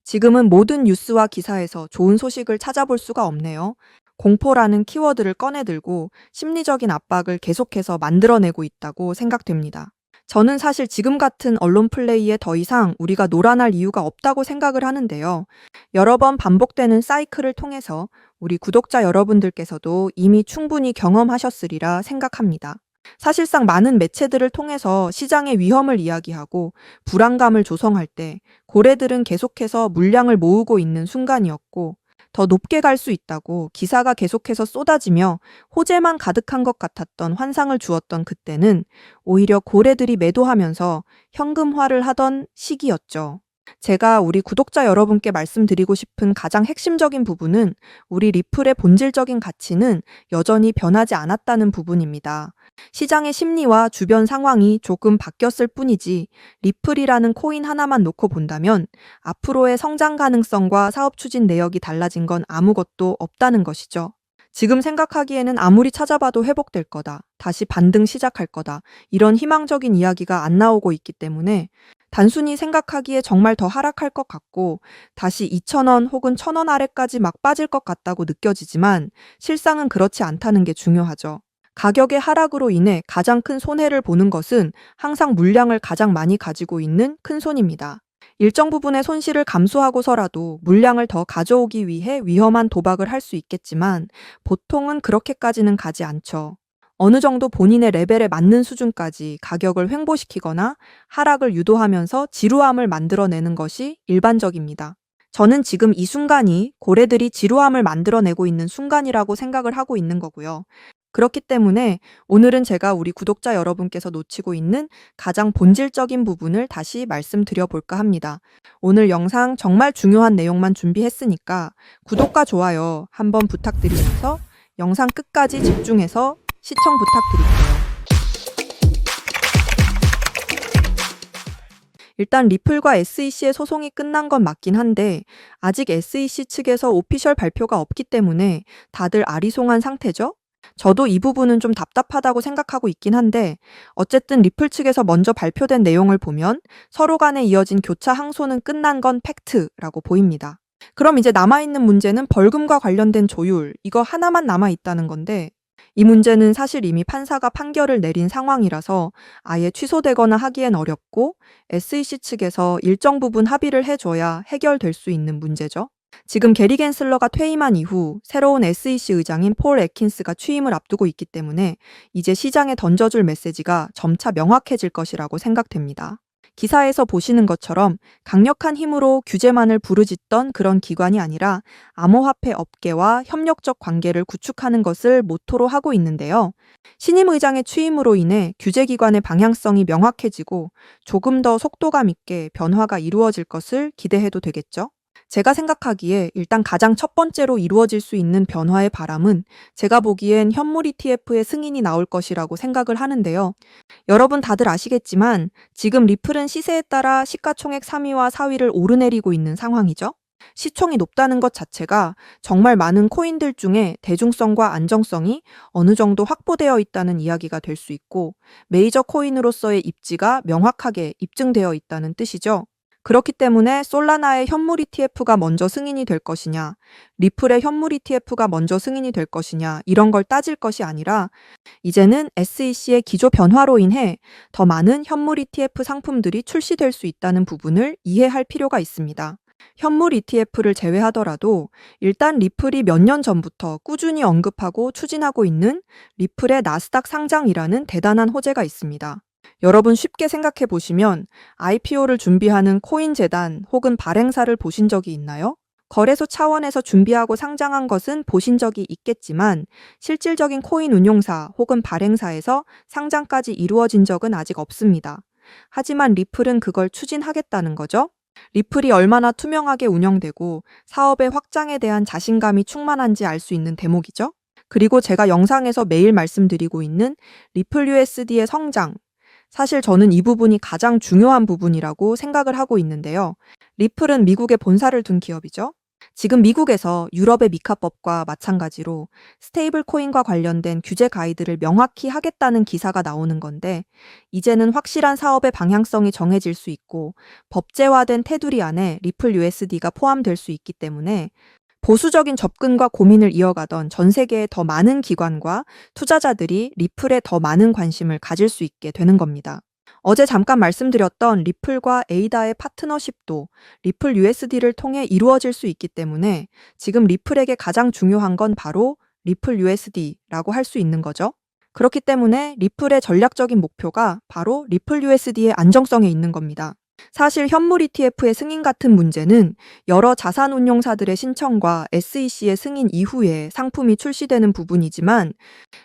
지금은 모든 뉴스와 기사에서 좋은 소식을 찾아볼 수가 없네요. 공포라는 키워드를 꺼내들고 심리적인 압박을 계속해서 만들어내고 있다고 생각됩니다. 저는 사실 지금 같은 언론 플레이에 더 이상 우리가 놀아날 이유가 없다고 생각을 하는데요. 여러 번 반복되는 사이클을 통해서 우리 구독자 여러분들께서도 이미 충분히 경험하셨으리라 생각합니다. 사실상 많은 매체들을 통해서 시장의 위험을 이야기하고 불안감을 조성할 때 고래들은 계속해서 물량을 모으고 있는 순간이었고, 더 높게 갈 수 있다고 기사가 계속해서 쏟아지며 호재만 가득한 것 같았던 환상을 주었던 그때는 오히려 고래들이 매도하면서 현금화를 하던 시기였죠. 제가 우리 구독자 여러분께 말씀드리고 싶은 가장 핵심적인 부분은 우리 리플의 본질적인 가치는 여전히 변하지 않았다는 부분입니다. 시장의 심리와 주변 상황이 조금 바뀌었을 뿐이지 리플이라는 코인 하나만 놓고 본다면 앞으로의 성장 가능성과 사업 추진 내역이 달라진 건 아무것도 없다는 것이죠. 지금 생각하기에는 아무리 찾아봐도 회복될 거다, 다시 반등 시작할 거다, 이런 희망적인 이야기가 안 나오고 있기 때문에 단순히 생각하기에 정말 더 하락할 것 같고 다시 2,000원 혹은 1,000원 아래까지 막 빠질 것 같다고 느껴지지만 실상은 그렇지 않다는 게 중요하죠. 가격의 하락으로 인해 가장 큰 손해를 보는 것은 항상 물량을 가장 많이 가지고 있는 큰 손입니다. 일정 부분의 손실을 감수하고서라도 물량을 더 가져오기 위해 위험한 도박을 할 수 있겠지만 보통은 그렇게까지는 가지 않죠. 어느 정도 본인의 레벨에 맞는 수준까지 가격을 횡보시키거나 하락을 유도하면서 지루함을 만들어내는 것이 일반적입니다. 저는 지금 이 순간이 고래들이 지루함을 만들어내고 있는 순간이라고 생각을 하고 있는 거고요. 그렇기 때문에 오늘은 제가 우리 구독자 여러분께서 놓치고 있는 가장 본질적인 부분을 다시 말씀드려 볼까 합니다. 오늘 영상 정말 중요한 내용만 준비했으니까 구독과 좋아요 한번 부탁드리면서 영상 끝까지 집중해서 시청 부탁드릴게요. 일단 리플과 SEC의 소송이 끝난 건 맞긴 한데 아직 SEC 측에서 오피셜 발표가 없기 때문에 다들 아리송한 상태죠? 저도 이 부분은 좀 답답하다고 생각하고 있긴 한데 어쨌든 리플 측에서 먼저 발표된 내용을 보면 서로 간에 이어진 교차 항소는 끝난 건 팩트라고 보입니다. 그럼 이제 남아있는 문제는 벌금과 관련된 조율, 이거 하나만 남아있다는 건데 이 문제는 사실 이미 판사가 판결을 내린 상황이라서 아예 취소되거나 하기엔 어렵고 SEC 측에서 일정 부분 합의를 해줘야 해결될 수 있는 문제죠. 지금 게리 갠슬러가 퇴임한 이후 새로운 SEC 의장인 폴 애킨스가 취임을 앞두고 있기 때문에 이제 시장에 던져줄 메시지가 점차 명확해질 것이라고 생각됩니다. 기사에서 보시는 것처럼 강력한 힘으로 규제만을 부르짖던 그런 기관이 아니라 암호화폐 업계와 협력적 관계를 구축하는 것을 모토로 하고 있는데요. 신임 의장의 취임으로 인해 규제기관의 방향성이 명확해지고 조금 더 속도감 있게 변화가 이루어질 것을 기대해도 되겠죠? 제가 생각하기에 일단 가장 첫 번째로 이루어질 수 있는 변화의 바람은 제가 보기엔 현물 ETF의 승인이 나올 것이라고 생각을 하는데요. 여러분 다들 아시겠지만 지금 리플은 시세에 따라 시가총액 3위와 4위를 오르내리고 있는 상황이죠. 시총이 높다는 것 자체가 정말 많은 코인들 중에 대중성과 안정성이 어느 정도 확보되어 있다는 이야기가 될 수 있고 메이저 코인으로서의 입지가 명확하게 입증되어 있다는 뜻이죠. 그렇기 때문에 솔라나의 현물 ETF가 먼저 승인이 될 것이냐, 리플의 현물 ETF가 먼저 승인이 될 것이냐 이런 걸 따질 것이 아니라 이제는 SEC의 기조 변화로 인해 더 많은 현물 ETF 상품들이 출시될 수 있다는 부분을 이해할 필요가 있습니다. 현물 ETF를 제외하더라도 일단 리플이 몇 년 전부터 꾸준히 언급하고 추진하고 있는 리플의 나스닥 상장이라는 대단한 호재가 있습니다. 여러분 쉽게 생각해 보시면 IPO를 준비하는 코인재단 혹은 발행사를 보신 적이 있나요? 거래소 차원에서 준비하고 상장한 것은 보신 적이 있겠지만 실질적인 코인 운용사 혹은 발행사에서 상장까지 이루어진 적은 아직 없습니다. 하지만 리플은 그걸 추진하겠다는 거죠. 리플이 얼마나 투명하게 운영되고 사업의 확장에 대한 자신감이 충만한지 알 수 있는 대목이죠. 그리고 제가 영상에서 매일 말씀드리고 있는 리플 USD의 성장, 사실 저는 이 부분이 가장 중요한 부분이라고 생각을 하고 있는데요. 리플은 미국에 본사를 둔 기업이죠. 지금 미국에서 유럽의 미카법과 마찬가지로 스테이블 코인과 관련된 규제 가이드를 명확히 하겠다는 기사가 나오는 건데, 이제는 확실한 사업의 방향성이 정해질 수 있고 법제화된 테두리 안에 리플 USD가 포함될 수 있기 때문에 보수적인 접근과 고민을 이어가던 전 세계의 더 많은 기관과 투자자들이 리플에 더 많은 관심을 가질 수 있게 되는 겁니다. 어제 잠깐 말씀드렸던 리플과 에이다의 파트너십도 리플 USD를 통해 이루어질 수 있기 때문에 지금 리플에게 가장 중요한 건 바로 리플 USD라고 할 수 있는 거죠. 그렇기 때문에 리플의 전략적인 목표가 바로 리플 USD의 안정성에 있는 겁니다. 사실 현물 ETF의 승인 같은 문제는 여러 자산운용사들의 신청과 SEC의 승인 이후에 상품이 출시되는 부분이지만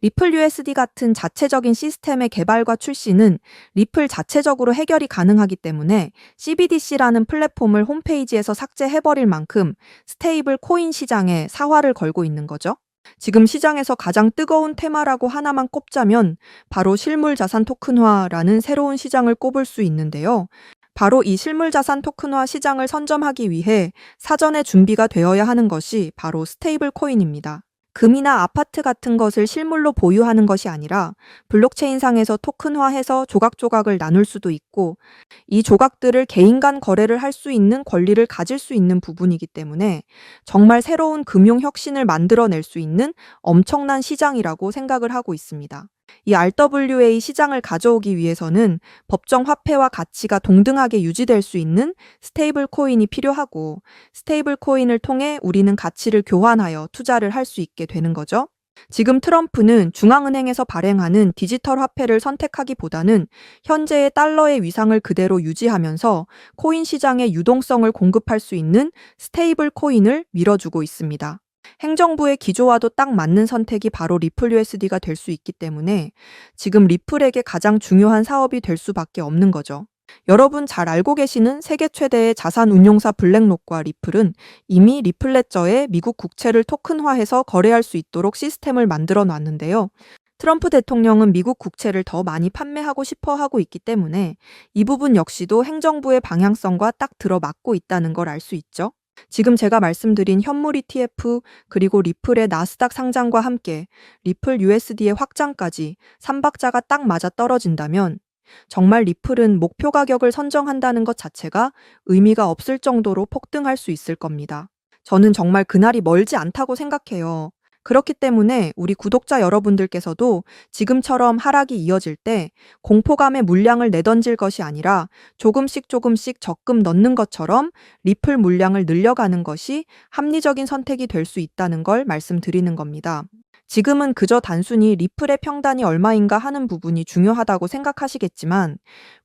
리플 USD 같은 자체적인 시스템의 개발과 출시는 리플 자체적으로 해결이 가능하기 때문에 CBDC라는 플랫폼을 홈페이지에서 삭제해버릴 만큼 스테이블 코인 시장에 사활을 걸고 있는 거죠. 지금 시장에서 가장 뜨거운 테마라고 하나만 꼽자면 바로 실물 자산 토큰화라는 새로운 시장을 꼽을 수 있는데요. 바로 이 실물 자산 토큰화 시장을 선점하기 위해 사전에 준비가 되어야 하는 것이 바로 스테이블 코인입니다. 금이나 아파트 같은 것을 실물로 보유하는 것이 아니라 블록체인상에서 토큰화해서 조각조각을 나눌 수도 있고 이 조각들을 개인 간 거래를 할 수 있는 권리를 가질 수 있는 부분이기 때문에 정말 새로운 금융 혁신을 만들어낼 수 있는 엄청난 시장이라고 생각을 하고 있습니다. 이 RWA 시장을 가져오기 위해서는 법정 화폐와 가치가 동등하게 유지될 수 있는 스테이블 코인이 필요하고 스테이블 코인을 통해 우리는 가치를 교환하여 투자를 할 수 있게 되는 거죠. 지금 트럼프는 중앙은행에서 발행하는 디지털 화폐를 선택하기보다는 현재의 달러의 위상을 그대로 유지하면서 코인 시장의 유동성을 공급할 수 있는 스테이블 코인을 밀어주고 있습니다. 행정부의 기조와도 딱 맞는 선택이 바로 리플 USD가 될 수 있기 때문에 지금 리플에게 가장 중요한 사업이 될 수밖에 없는 거죠. 여러분 잘 알고 계시는 세계 최대의 자산 운용사 블랙록과 리플은 이미 리플레저에 미국 국채를 토큰화해서 거래할 수 있도록 시스템을 만들어 놨는데요. 트럼프 대통령은 미국 국채를 더 많이 판매하고 싶어 하고 있기 때문에 이 부분 역시도 행정부의 방향성과 딱 들어맞고 있다는 걸 알 수 있죠. 지금 제가 말씀드린 현물 ETF 그리고 리플의 나스닥 상장과 함께 리플 USD의 확장까지 3박자가 딱 맞아 떨어진다면 정말 리플은 목표 가격을 선정한다는 것 자체가 의미가 없을 정도로 폭등할 수 있을 겁니다. 저는 정말 그날이 멀지 않다고 생각해요. 그렇기 때문에 우리 구독자 여러분들께서도 지금처럼 하락이 이어질 때 공포감의 물량을 내던질 것이 아니라 조금씩 적금 넣는 것처럼 리플 물량을 늘려가는 것이 합리적인 선택이 될 수 있다는 걸 말씀드리는 겁니다. 지금은 그저 단순히 리플의 평단이 얼마인가 하는 부분이 중요하다고 생각하시겠지만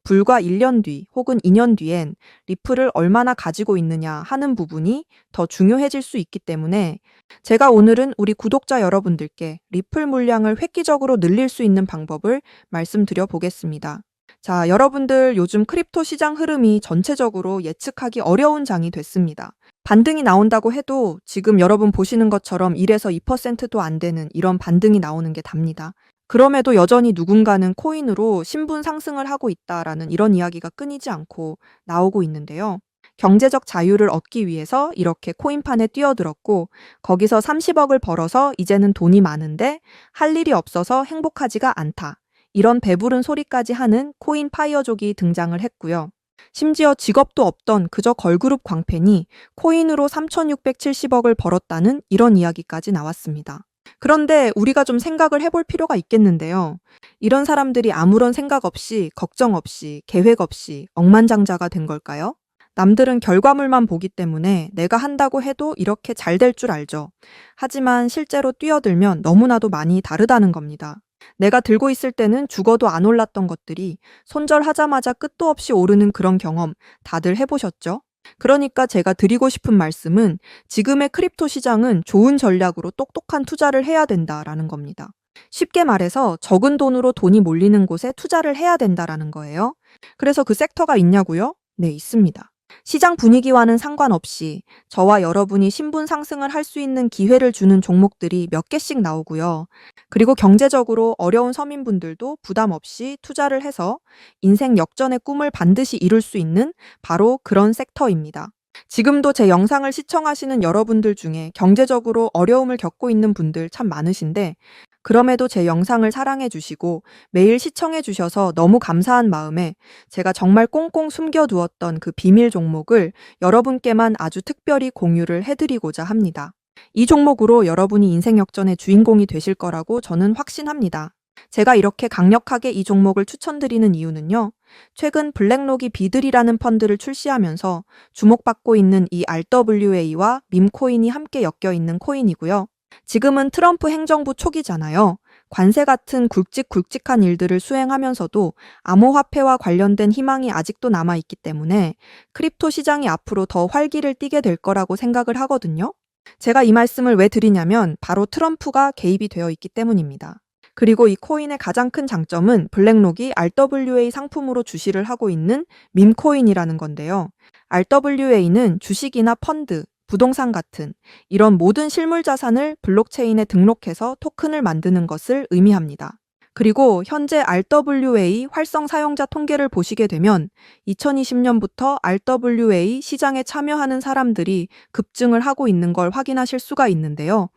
불과 1년 뒤 혹은 2년 뒤엔 리플을 얼마나 가지고 있느냐 하는 부분이 더 중요해질 수 있기 때문에 제가 오늘은 우리 구독자 여러분들께 리플 물량을 획기적으로 늘릴 수 있는 방법을 말씀드려 보겠습니다. 자, 여러분들 요즘 크립토 시장 흐름이 전체적으로 예측하기 어려운 장이 됐습니다. 반등이 나온다고 해도 지금 여러분 보시는 것처럼 1에서 2%도 안 되는 이런 반등이 나오는 게 답니다. 그럼에도 여전히 누군가는 코인으로 신분 상승을 하고 있다라는 이런 이야기가 끊이지 않고 나오고 있는데요. 경제적 자유를 얻기 위해서 이렇게 코인판에 뛰어들었고 거기서 30억을 벌어서 이제는 돈이 많은데 할 일이 없어서 행복하지가 않다. 이런 배부른 소리까지 하는 코인 파이어족이 등장을 했고요. 심지어 직업도 없던 그저 걸그룹 광팬이 코인으로 3,670억을 벌었다는 이런 이야기까지 나왔습니다. 그런데 우리가 좀 생각을 해볼 필요가 있겠는데요. 이런 사람들이 아무런 생각 없이, 걱정 없이, 계획 없이 억만장자가 된 걸까요? 남들은 결과물만 보기 때문에 내가 한다고 해도 이렇게 잘 될 줄 알죠. 하지만 실제로 뛰어들면 너무나도 많이 다르다는 겁니다. 내가 들고 있을 때는 죽어도 안 올랐던 것들이 손절하자마자 끝도 없이 오르는 그런 경험 다들 해보셨죠? 그러니까 제가 드리고 싶은 말씀은 지금의 크립토 시장은 좋은 전략으로 똑똑한 투자를 해야 된다라는 겁니다. 쉽게 말해서 적은 돈으로 돈이 몰리는 곳에 투자를 해야 된다라는 거예요. 그래서 그 섹터가 있냐고요? 네, 있습니다. 시장 분위기와는 상관없이 저와 여러분이 신분 상승을 할 수 있는 기회를 주는 종목들이 몇 개씩 나오고요. 그리고 경제적으로 어려운 서민분들도 부담 없이 투자를 해서 인생 역전의 꿈을 반드시 이룰 수 있는 바로 그런 섹터입니다. 지금도 제 영상을 시청하시는 여러분들 중에 경제적으로 어려움을 겪고 있는 분들 참 많으신데, 그럼에도 제 영상을 사랑해 주시고 매일 시청해 주셔서 너무 감사한 마음에 제가 정말 꽁꽁 숨겨두었던 그 비밀 종목을 여러분께만 아주 특별히 공유를 해드리고자 합니다. 이 종목으로 여러분이 인생 역전의 주인공이 되실 거라고 저는 확신합니다. 제가 이렇게 강력하게 이 종목을 추천드리는 이유는요. 최근 블랙록이 비들이라는 펀드를 출시하면서 주목받고 있는 이 RWA와 밈코인이 함께 엮여 있는 코인이고요. 지금은 트럼프 행정부 초기잖아요. 관세 같은 굵직굵직한 일들을 수행하면서도 암호화폐와 관련된 희망이 아직도 남아있기 때문에 크립토 시장이 앞으로 더 활기를 띠게 될 거라고 생각을 하거든요. 제가 이 말씀을 왜 드리냐면 바로 트럼프가 개입이 되어 있기 때문입니다. 그리고 이 코인의 가장 큰 장점은 블랙록이 RWA 상품으로 주시를 하고 있는 밈코인이라는 건데요. RWA는 주식이나 펀드, 부동산 같은 이런 모든 실물 자산을 블록체인에 등록해서 토큰을 만드는 것을 의미합니다. 그리고 현재 RWA 활성 사용자 통계를 보시게 되면 2020년부터 RWA 시장에 참여하는 사람들이 급증을 하고 있는 걸 확인하실 수가 있는데요.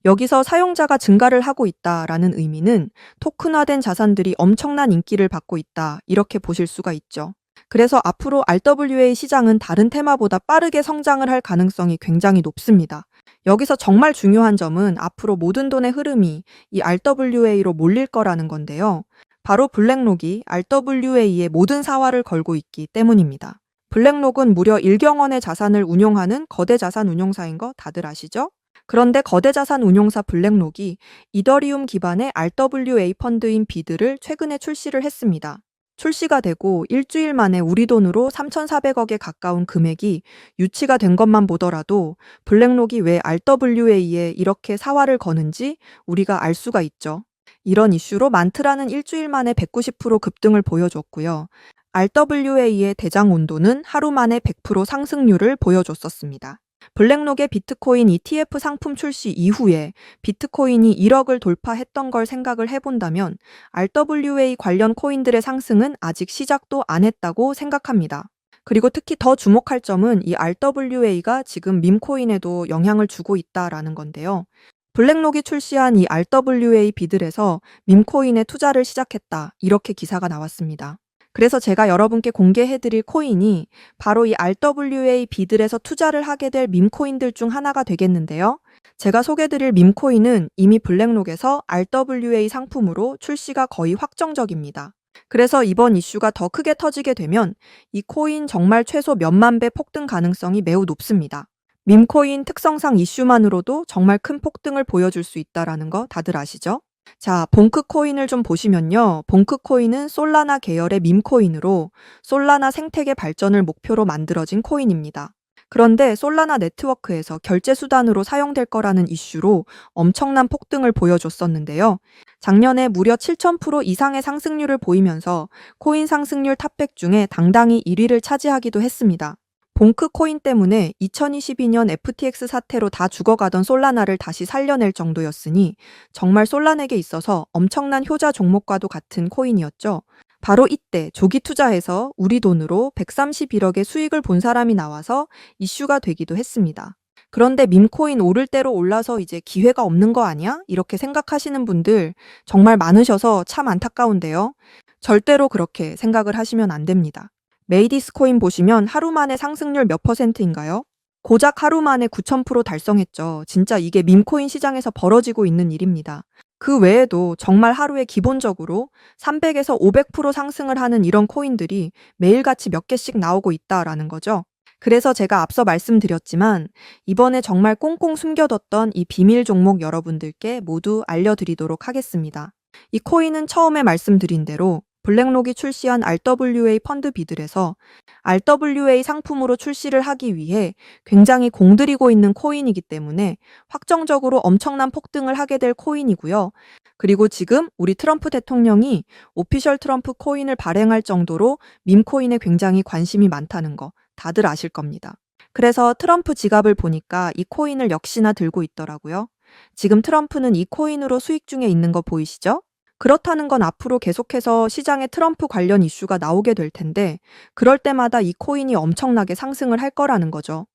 여기서 사용자가 증가를 하고 있다라는 의미는 토큰화된 자산들이 엄청난 인기를 받고 있다, 이렇게 보실 수가 있죠. 그래서 앞으로 RWA 시장은 다른 테마보다 빠르게 성장을 할 가능성이 굉장히 높습니다. 여기서 정말 중요한 점은 앞으로 모든 돈의 흐름이 이 RWA로 몰릴 거라는 건데요. 바로 블랙록이 RWA의 모든 사활을 걸고 있기 때문입니다. 블랙록은 무려 1경 원의 자산을 운용하는 거대 자산 운용사인 거 다들 아시죠? 그런데 거대 자산 운용사 블랙록이 이더리움 기반의 RWA 펀드인 비드를 최근에 출시를 했습니다. 출시가 되고 일주일 만에 우리 돈으로 3,400억에 가까운 금액이 유치가 된 것만 보더라도 블랙록이 왜 RWA에 이렇게 사활을 거는지 우리가 알 수가 있죠. 이런 이슈로 만트라는 일주일 만에 190% 급등을 보여줬고요. RWA의 대장 온도는 하루 만에 100% 상승률을 보여줬었습니다. 블랙록의 비트코인 ETF 상품 출시 이후에 비트코인이 1억을 돌파했던 걸 생각을 해본다면 RWA 관련 코인들의 상승은 아직 시작도 안 했다고 생각합니다. 그리고 특히 더 주목할 점은 이 RWA가 지금 밈코인에도 영향을 주고 있다라는 건데요. 블랙록이 출시한 이 RWA 비들에서 밈코인에 투자를 시작했다, 이렇게 기사가 나왔습니다. 그래서 제가 여러분께 공개해드릴 코인이 바로 이 RWA 비들에서 투자를 하게 될 밈코인들 중 하나가 되겠는데요. 제가 소개드릴 밈코인은 이미 블랙록에서 RWA 상품으로 출시가 거의 확정적입니다. 그래서 이번 이슈가 더 크게 터지게 되면 이 코인 정말 최소 몇만 배 폭등 가능성이 매우 높습니다. 밈코인 특성상 이슈만으로도 정말 큰 폭등을 보여줄 수 있다는 거 다들 아시죠? 자, 봉크 코인을 좀 보시면요. 봉크 코인은 솔라나 계열의 밈코인으로 솔라나 생태계 발전을 목표로 만들어진 코인입니다. 그런데 솔라나 네트워크에서 결제 수단으로 사용될 거라는 이슈로 엄청난 폭등을 보여줬었는데요. 작년에 무려 7,000% 이상의 상승률을 보이면서 코인 상승률 탑100 중에 당당히 1위를 차지하기도 했습니다. 봉크 코인 때문에 2022년 FTX 사태로 다 죽어가던 솔라나를 다시 살려낼 정도였으니 정말 솔라나에게 있어서 엄청난 효자 종목과도 같은 코인이었죠. 바로 이때 조기 투자해서 우리 돈으로 131억의 수익을 본 사람이 나와서 이슈가 되기도 했습니다. 그런데 밈코인 오를 대로 올라서 이제 기회가 없는 거 아니야? 이렇게 생각하시는 분들 정말 많으셔서 참 안타까운데요. 절대로 그렇게 생각을 하시면 안 됩니다. 메이디스 코인 보시면 하루 만에 상승률 몇 %인가요? 고작 하루 만에 9,000% 달성했죠. 진짜 이게 밈코인 시장에서 벌어지고 있는 일입니다. 그 외에도 정말 하루에 기본적으로 300에서 500% 상승을 하는 이런 코인들이 매일같이 몇 개씩 나오고 있다라는 거죠. 그래서 제가 앞서 말씀드렸지만 이번에 정말 꽁꽁 숨겨뒀던 이 비밀 종목 여러분들께 모두 알려드리도록 하겠습니다. 이 코인은 처음에 말씀드린 대로 블랙록이 출시한 RWA 펀드 비들에서 RWA 상품으로 출시를 하기 위해 굉장히 공들이고 있는 코인이기 때문에 확정적으로 엄청난 폭등을 하게 될 코인이고요. 그리고 지금 우리 트럼프 대통령이 오피셜 트럼프 코인을 발행할 정도로 밈코인에 굉장히 관심이 많다는 거 다들 아실 겁니다. 그래서 트럼프 지갑을 보니까 이 코인을 역시나 들고 있더라고요. 지금 트럼프는 이 코인으로 수익 중에 있는 거 보이시죠? 그렇다는 건 앞으로 계속해서 시장에 트럼프 관련 이슈가 나오게 될 텐데, 그럴 때마다 이 코인이 엄청나게 상승을 할 거라는 거죠.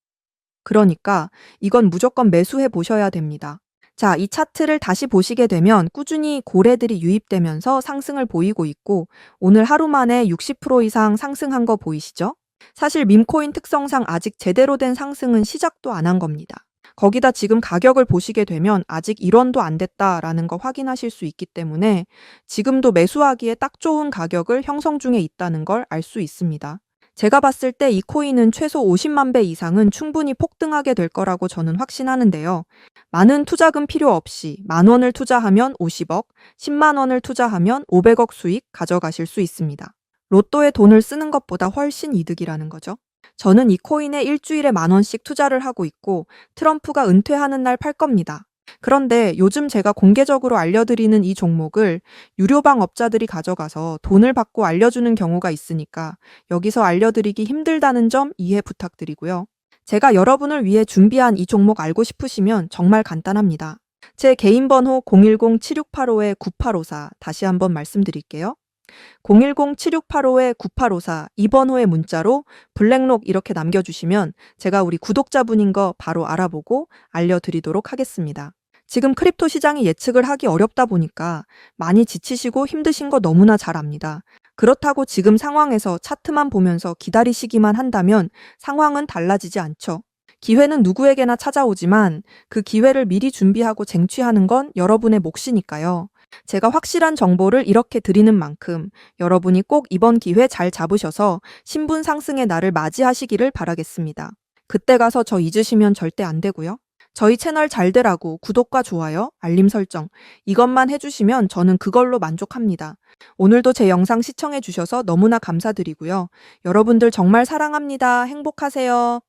그러니까 이건 무조건 매수해 보셔야 됩니다. 자, 이 차트를 다시 보시게 되면 꾸준히 고래들이 유입되면서 상승을 보이고 있고, 오늘 하루 만에 60% 이상 상승한 거 보이시죠? 사실 밈코인 특성상 아직 제대로 된 상승은 시작도 안 한 겁니다. 거기다 지금 가격을 보시게 되면 아직 1원도 안 됐다라는 거 확인하실 수 있기 때문에 지금도 매수하기에 딱 좋은 가격을 형성 중에 있다는 걸 알 수 있습니다. 제가 봤을 때 이 코인은 최소 50만 배 이상은 충분히 폭등하게 될 거라고 저는 확신하는데요. 많은 투자금 필요 없이 10,000원을 투자하면 50억, 10만 원을 투자하면 500억 수익 가져가실 수 있습니다. 로또에 돈을 쓰는 것보다 훨씬 이득이라는 거죠. 저는 이 코인에 일주일에 10,000원씩 투자를 하고 있고 트럼프가 은퇴하는 날 팔 겁니다. 그런데 요즘 제가 공개적으로 알려드리는 이 종목을 유료방 업자들이 가져가서 돈을 받고 알려주는 경우가 있으니까 여기서 알려드리기 힘들다는 점 이해 부탁드리고요. 제가 여러분을 위해 준비한 이 종목 알고 싶으시면 정말 간단합니다. 제 개인 번호 010-7685-9854 다시 한번 말씀드릴게요. 010-7685-9854 이 번호의 문자로 블랙록 이렇게 남겨주시면 제가 우리 구독자분인 거 바로 알아보고 알려드리도록 하겠습니다. 지금 크립토 시장이 예측을 하기 어렵다 보니까 많이 지치시고 힘드신 거 너무나 잘 압니다. 그렇다고 지금 상황에서 차트만 보면서 기다리시기만 한다면 상황은 달라지지 않죠. 기회는 누구에게나 찾아오지만 그 기회를 미리 준비하고 쟁취하는 건 여러분의 몫이니까요. 제가 확실한 정보를 이렇게 드리는 만큼 여러분이 꼭 이번 기회 잘 잡으셔서 신분 상승의 날을 맞이하시기를 바라겠습니다. 그때 가서 저 잊으시면 절대 안 되고요. 저희 채널 잘 되라고 구독과 좋아요, 알림 설정 이것만 해주시면 저는 그걸로 만족합니다. 오늘도 제 영상 시청해 주셔서 너무나 감사드리고요. 여러분들 정말 사랑합니다. 행복하세요.